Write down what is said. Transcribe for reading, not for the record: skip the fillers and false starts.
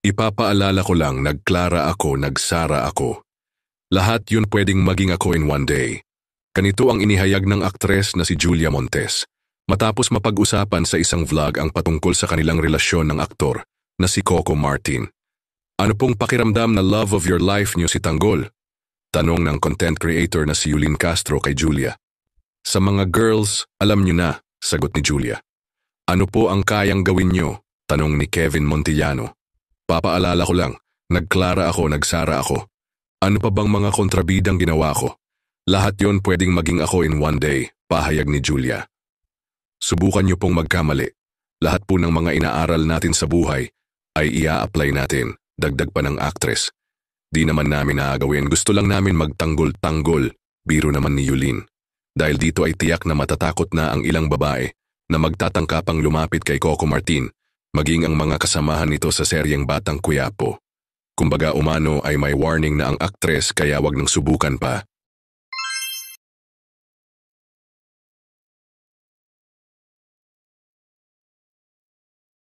Ipapaalala ko lang, nag-Clara ako, nag-Sara ako. Lahat yun pwedeng maging ako in one day. Ganito ang inihayag ng aktres na si Julia Montes, matapos mapag-usapan sa isang vlog ang patungkol sa kanilang relasyon ng aktor na si Coco Martin. Ano pong pakiramdam na love of your life niyo si Tanggol? Tanong ng content creator na si Yulin Castro kay Julia. Sa mga girls, alam niyo na, sagot ni Julia. Ano po ang kayang gawin niyo? Tanong ni Kevin Montillano. Papaalala ko lang, nag-Clara ako, nag-Sara ako. Ano pa bang mga kontrabidang ginawa ko? Lahat yon pwedeng maging ako in one day, pahayag ni Julia. Subukan niyo pong magkamali. Lahat po ng mga inaaral natin sa buhay ay ia-apply natin, dagdag pa ng actress. Di naman namin naagawin, gusto lang namin magtanggol-tanggol, biro naman ni Yulin. Dahil dito ay tiyak na matatakot na ang ilang babae na magtatangkapang lumapit kay Coco Martin, maging ang mga kasamahan nito sa seryeng Batang Quiapo. Kumbaga umano ay may warning na ang aktres kaya wag nang subukan pa.